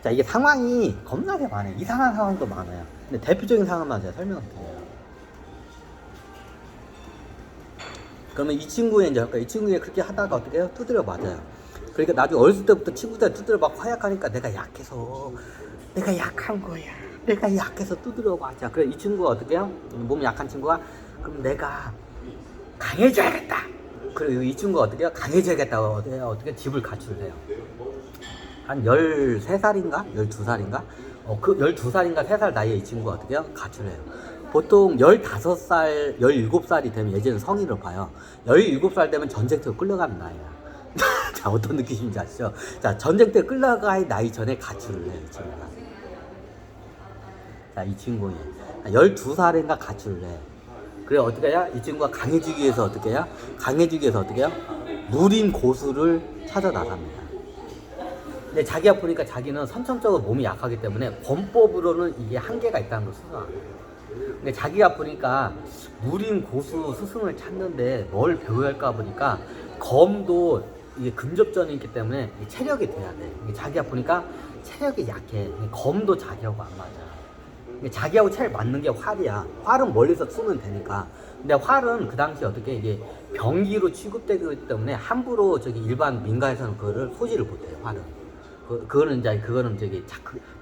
자, 이게 상황이 겁나게 많아요. 이상한 상황도 많아요. 근데 대표적인 상황만 제가 설명을 드려요. 그러면 이 친구의 이제 이 친구가 그렇게 하다가 어떻게 해요? 두드려 맞아요. 그러니까 나중에 어렸을 때부터 친구들 두드려 맞고 허약하니까 내가 약해서 내가 약한 거야. 내가 약해서 두드려 맞아. 그래 이 친구가 어떻게 해요? 몸이 약한 친구가 그럼 내가 강해져야겠다. 그리고 이 친구가 어떻게 해요? 강해져야겠다고 어떻게 집을 가출해요. 한 13살인가? 12살인가? 그 12살인가 3살 나이에 이 친구가 어떻게 해요? 가출해요. 보통 15살, 17살이 되면 예전에 성인을 봐요. 17살 되면 전쟁터에 끌려가는 나이야. 자, 어떤 느낌인지 아시죠? 자, 전쟁터에 끌려갈 나이 전에 가출을 해요, 이 친구가. 자, 이 친구는 12살인가 가출을 해. 그래, 어떻게 해야? 이 친구가 강해지기 위해서 어떻게 해야? 강해지기 위해서 어떻게 해요? 무림 고수를 찾아 나갑니다. 근데 자기가 보니까 자기는 선천적으로 몸이 약하기 때문에 권법으로는 이게 한계가 있다는 걸 스스로 알아요. 근데 자기가 보니까 무림 고수 스승을 찾는데 뭘 배워야 할까 보니까 검도 이게 근접전이기 때문에 체력이 돼야 돼. 자기가 보니까 체력이 약해. 검도 자기하고 안 맞아. 자기하고 제일 맞는 게 활이야. 활은 멀리서 쏘면 되니까. 근데 활은 그 당시 어떻게 이게 병기로 취급되기 때문에 함부로 저기 일반 민가에서는 그거를 소지를 못해요. 활은. 그거는 저기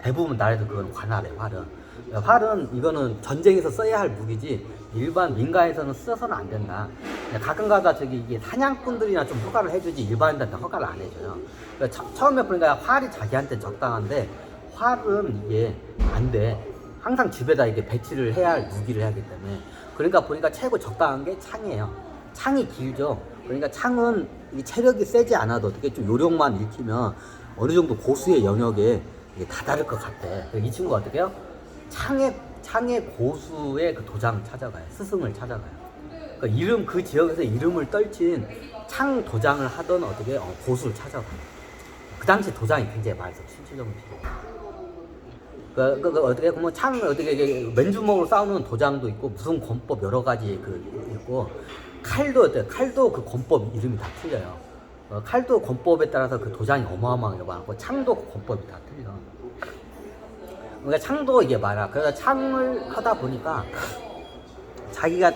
대부분 나라에서 그건 관할해. 활은 이거는 전쟁에서 써야 할 무기지 일반 민가에서는 써서는 안 된다. 가끔가다 저기 이게 사냥꾼들이나 좀 허가를 해주지 일반인들한테 허가를 안 해줘요. 그러니까 처음에 보니까 활이 자기한테 적당한데 활은 이게 안 돼. 항상 집에다 이렇게 배치를 해야 할 무기를 하기 때문에. 그러니까 보니까 최고 적당한 게 창이에요. 창이 길죠. 그러니까 창은 체력이 세지 않아도 어떻게 좀 요령만 익히면 어느 정도 고수의 영역에 다다를 것 같대. 이 친구가 어떻게 해요? 창의 고수의 그 도장 찾아가요. 스승을 찾아가요. 그러니까 그 지역에서 이름을 떨친 창 도장을 하던 어떻게 고수를 찾아가요. 그 당시 도장이 굉장히 많았어. 신체적으로 어떻게 그러면 어떻게 맨주먹으로 싸우는 도장도 있고 무슨 권법 여러 가지 있고 칼도 그 권법 이름이 다 틀려요. 칼도 권법에 따라서 그 도장이 어마어마하게 많고 창도 그 권법이 다 틀려. 그러니까 창도 이게 많아. 그래서 창을 하다 보니까 자기가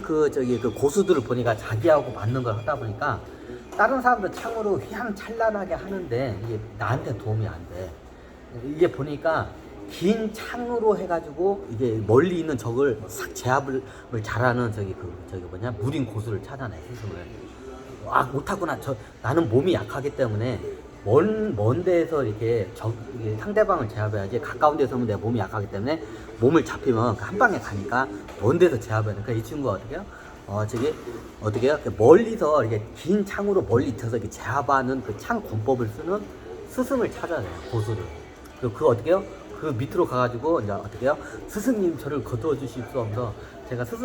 그 고수들을 보니까 자기하고 맞는 걸 하다 보니까 다른 사람들 창으로 휘황찬란하게 하는데 이게 나한테 도움이 안 돼. 이게 보니까 긴 창으로 해가지고 이게 멀리 있는 적을 싹 제압을 잘하는 무림 고수를 찾아내 스승을. 못하구나. 나는 몸이 약하기 때문에 먼 데에서 이게 상대방을 제압해야지. 가까운 데서는 내 몸이 약하기 때문에 몸을 잡히면 한 방에 가니까 먼 데서 제압해야 돼. 그러니까 이 친구가 어떻게 해요? 어떻게 해요? 멀리서 이렇게 긴 창으로 멀리 펴서 이렇게 제압하는 그 창 권법을 쓰는 스승을 찾아내요. 고수를. 그리고 어떻게 해요? 그 밑으로 가가지고 이제 어떻게 해요? 스승님 저를 거두어 주십시오 하면서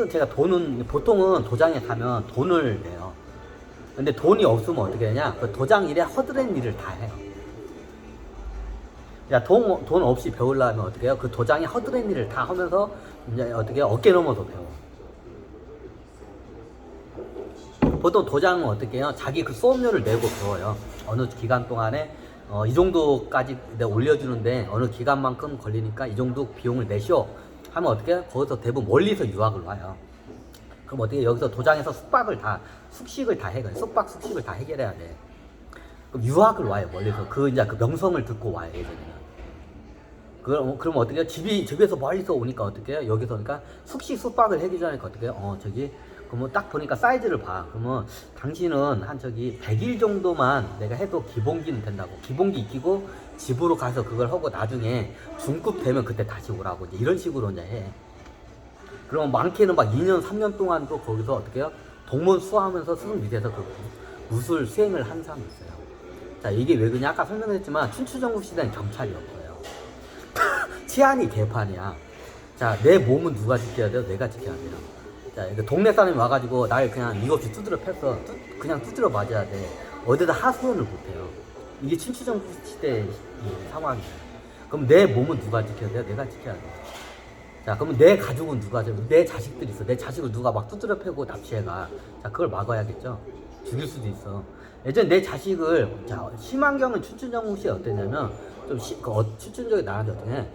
제가 돈은 보통은 도장에 가면 돈을 내요. 근데 돈이 없으면 어떻게 하냐? 그 도장 일에 허드렛 일을 다 해요. 야, 돈 없이 배우려면 어떻게 해요? 그 도장에 허드렛 일을 다 하면서 이제 어떻게 해요? 어깨 넘어서 배워. 보통 도장은 어떻게 해요? 자기 그 수업료를 내고 배워요. 어느 기간 동안에 이 정도까지 내가 올려주는데 어느 기간만큼 걸리니까 이 정도 비용을 내시오 하면 어떻게 해요? 거기서 대부분 멀리서 유학을 와요. 그럼 어떻게 여기서 도장에서 숙식을 다 해결해. 숙식을 다 해결해야 돼. 그럼 유학을 와요, 멀리서. 그 명성을 듣고 와요, 예전에는. 그럼 어떻게 해요? 집에서 멀리서 오니까 어떻게 해요? 여기서 그러니까 숙박을 하기 전에 어떻게 해요? 그러면 딱 보니까 사이즈를 봐. 그러면 당신은 100일 정도만 내가 해도 기본기는 된다고. 기본기 익히고 집으로 가서 그걸 하고 나중에 중급 되면 그때 다시 오라고. 이제 이런 식으로 이제 해. 그러면 많게는 2년, 3년 동안도 거기서 어떻게 해요? 동문 수하면서 스승 밑에서 그 무술 수행을 한 사람이 있어요. 자, 이게 왜 그러냐? 아까 설명했지만 춘추전국 시대는 경찰이 없어요. 치안이 개판이야. 자, 내 몸은 누가 지켜야 돼요? 내가 지켜야 돼요. 자, 동네 사람이 와가지고 날 그냥 이거 없이 두드려 팼어. 그냥 두드려 맞아야 돼. 어디다 하소연을 못해요. 이게 춘추전국 시대의 상황이에요. 그럼 내 몸은 누가 지켜야 돼요? 내가 지켜야 돼요. 자, 그러면 내 가족은 내 자식들이 있어. 내 자식을 누가 막 두드려 패고 납치해가. 자, 그걸 막아야겠죠. 죽일 수도 있어. 예전에 내 자식을, 자, 심한 경우는 춘춘전국 씨가 어땠냐면, 춘춘전국이 나한테 어떻게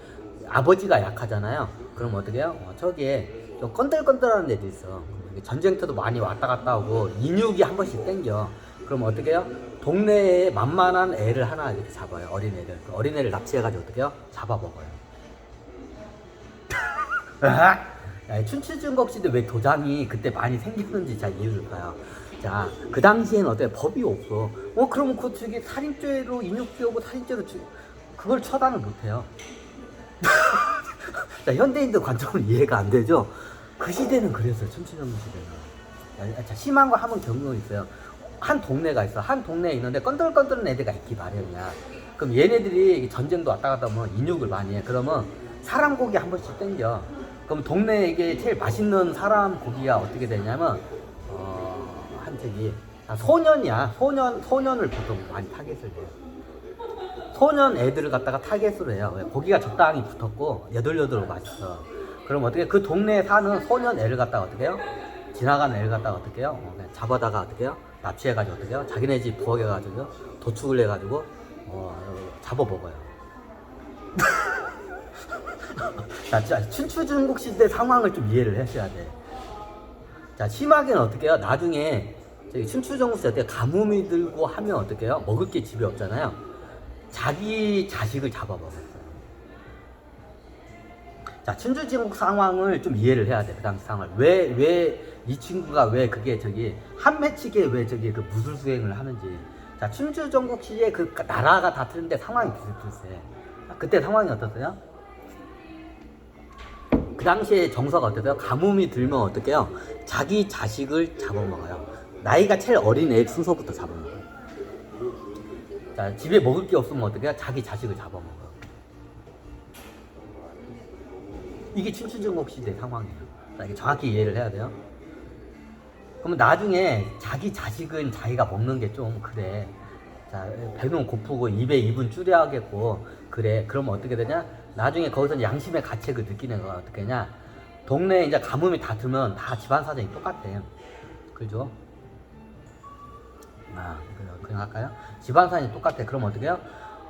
아버지가 약하잖아요. 그럼 어떻게 해요? 저기에 좀 건들건들하는 애들 있어. 전쟁터도 많이 왔다 갔다 하고, 인육이 한 번씩 땡겨. 그럼 어떻게 해요? 동네에 만만한 애를 하나 이렇게 잡아요. 어린애를. 그 어린애를 납치해가지고 어떻게 해요? 잡아먹어요. 야, 춘추전국 시대 왜 도장이 그때 많이 생겼는지 잘 이해를 봐요. 자, 그 당시에는 어때? 법이 없어. 그러면 그 저기 살인죄로 인육죄고 살인죄로 그걸 처단을 못해요. 자, 현대인들 관점은 이해가 안 되죠? 그 시대는 그랬어요. 춘추전국 시대는. 자, 심한 거 하면 경우가 있어요. 한 동네가 있어. 한 동네에 있는데 건들건들한 애들가 있기 마련이야. 그럼 얘네들이 전쟁도 왔다 갔다 하면 인육을 많이 해. 그러면 사람 고기 한 번씩 땡겨. 그럼 동네에 이게 제일 맛있는 사람 고기가 어떻게 되냐면 한 저기 소년이야. 소년을 보통 많이 타겟을 해요. 소년 애들을 갖다가 타겟으로 해요. 고기가 적당히 붙었고 여들여들 맛있어. 그럼 어떻게 그 동네에 사는 소년 애를 갖다가 어떻게 해요? 지나가는 애를 갖다가 어떻게 해요? 그냥 잡아다가 어떻게 해요? 납치해가지고 어떻게 해요? 자기네 집 부엌해가지고 도축을 해가지고 잡아먹어요. 자, 춘추전국 시대 상황을 좀 이해를 하셔야 돼. 자, 심하게는 어떻게 해요? 나중에 저기 춘추전국 시대 때 가뭄이 들고 하면 어떻게 해요? 먹을 게 집에 없잖아요. 자기 자식을 잡아먹었어요. 자, 춘추전국 상황을 좀 이해를 해야 돼. 그 당시 상황을. 왜 이 친구가 왜 그게 저기 한 매치게 왜 저기 그 무술 수행을 하는지. 자, 춘추전국 시기에 그 나라가 다 틀린데 상황이 비슷비슷해. 그때 상황이 어떻어요? 그 당시에 정서가 어떠세요? 가뭄이 들면 어떻게 해요? 자기 자식을 잡아먹어요. 나이가 제일 어린 애 순서부터 잡아먹어요. 자, 집에 먹을 게 없으면 어떻게 해요? 자기 자식을 잡아먹어요. 이게 춘추전국 시대 상황이에요. 자, 이게 정확히 이해를 해야 돼요. 그러면 나중에 자기 자식은 자기가 먹는 게 좀 그래. 자, 배는 고프고 입에 입은 줄여야겠고 그래. 그러면 어떻게 되냐? 나중에 거기서 양심의 가책을 느끼는 거가 어떻게 되냐? 동네에 이제 가뭄이 다 들면 다 집안 사정이 똑같대요. 그죠? 그냥 할까요? 집안 사정이 똑같아. 그럼 어떻게 해요?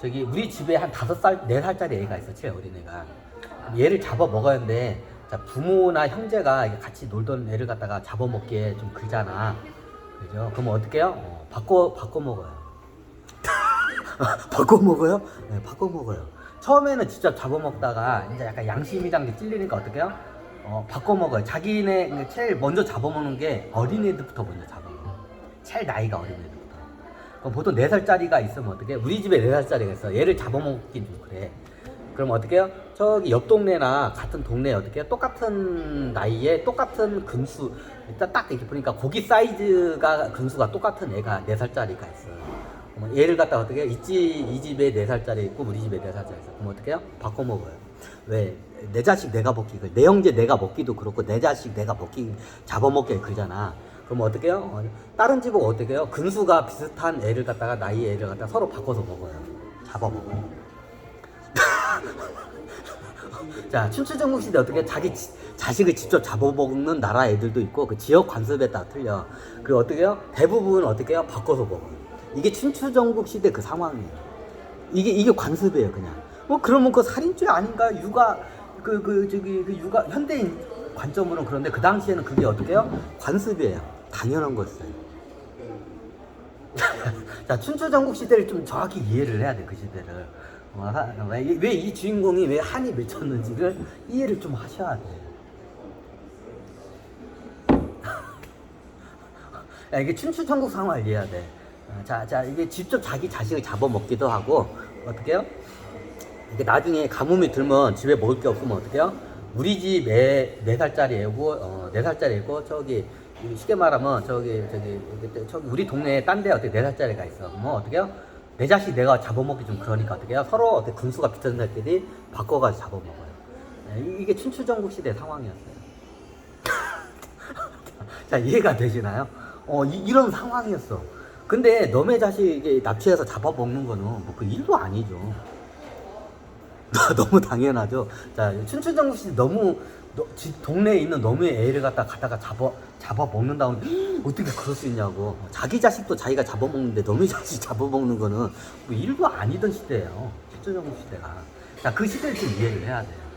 저기 우리 집에 한 5살, 4살짜리 애가 있어. 제일 어린 애가. 얘를 잡아 먹었는데 자, 부모나 형제가 같이 놀던 애를 갖다가 잡아먹기에 좀 그잖아. 그죠? 그럼 어떻게 해요? 바꿔 먹어요. 바꿔 먹어요? 네, 바꿔 먹어요. 처음에는 직접 잡아먹다가 이제 약간 양심이랑 찔리니까 어떻게 해요? 바꿔 먹어요. 자기네 제일 먼저 잡아먹는 게 어린애들부터 먼저 잡아먹어요. 제일 나이가 어린애들부터. 그럼 보통 4살짜리가 있으면 어떻게 해요? 우리 집에 4살짜리가 있어. 얘를 잡아먹긴 좀 그래. 그럼 어떻게 해요? 저기 옆 동네나 같은 동네에 어떻게 해요? 똑같은 나이에 똑같은 근수. 일단 딱 이렇게 보니까 고기 사이즈가 근수가 똑같은 애가 4살짜리가 있어요. 얘를 갖다가 어떻게 해요? 이 집에 4살짜리 있고 우리 집에 4살짜리 있어. 그럼 어떻게 해요? 바꿔 먹어요. 왜? 내 자식 내가 먹기, 내 형제 내가 먹기도 그렇고 내 자식 내가 먹기 잡아먹기 그러잖아. 그럼 어떻게 해요? 다른 집은 어떻게 해요? 근수가 비슷한 애를 갖다가 나이 애를 갖다가 서로 바꿔서 먹어요. 잡아먹어요. 자, 춘추전국 시대 어떻게 자기 자식을 직접 잡아먹는 나라 애들도 있고 그 지역 관습에 따라 틀려. 그리고 어떻게 해요? 대부분 어떻게 해요? 바꿔서 먹어요. 이게 춘추전국 시대 그 상황이에요. 이게 관습이에요, 그냥. 그러면 그 살인죄 아닌가? 육아 육아 현대인 관점으로는 그런데 그 당시에는 그게 어떻게 해요? 관습이에요. 당연한 거였어요. 자, 춘추전국 시대를 좀 정확히 이해를 해야 돼, 그 시대를. 왜 이 주인공이 왜 한이 맺혔는지를 이해를 좀 하셔야 돼. 야, 이게 춘추전국 상황을 이해해야 돼. 자, 이게 직접 자기 자식을 잡아먹기도 하고, 어떻게 해요? 이게 나중에 가뭄이 들면 집에 먹을 게 없으면 어떻게 해요? 우리 집 4살짜리 애고, 4살짜리 애고, 저기, 쉽게 말하면, 저기, 우리 동네에 딴 데 어떻게 4살짜리가 있어. 뭐, 어떻게 해요? 내 자식 내가 잡아먹기 좀 그러니까 어떻게 해요? 서로 어떻게 근수가 비슷한 애들이 바꿔가지고 잡아먹어요. 이게 춘추전국 시대 상황이었어요. 자, 이해가 되시나요? 이런 상황이었어. 근데 너네 자식이 납치해서 잡아먹는 거는 뭐 그 일도 아니죠. 너무 당연하죠. 자, 춘추전국 시대 너무 동네에 있는 너무의 애를 갖다가 잡아 먹는다고 어떻게 그럴 수 있냐고. 자기 자식도 자기가 잡아먹는데 너무의 자식 잡아먹는 거는 뭐 일도 아니던 시대예요. 실전정부 시대가. 자, 그 시대를 좀 이해를 해야 돼요.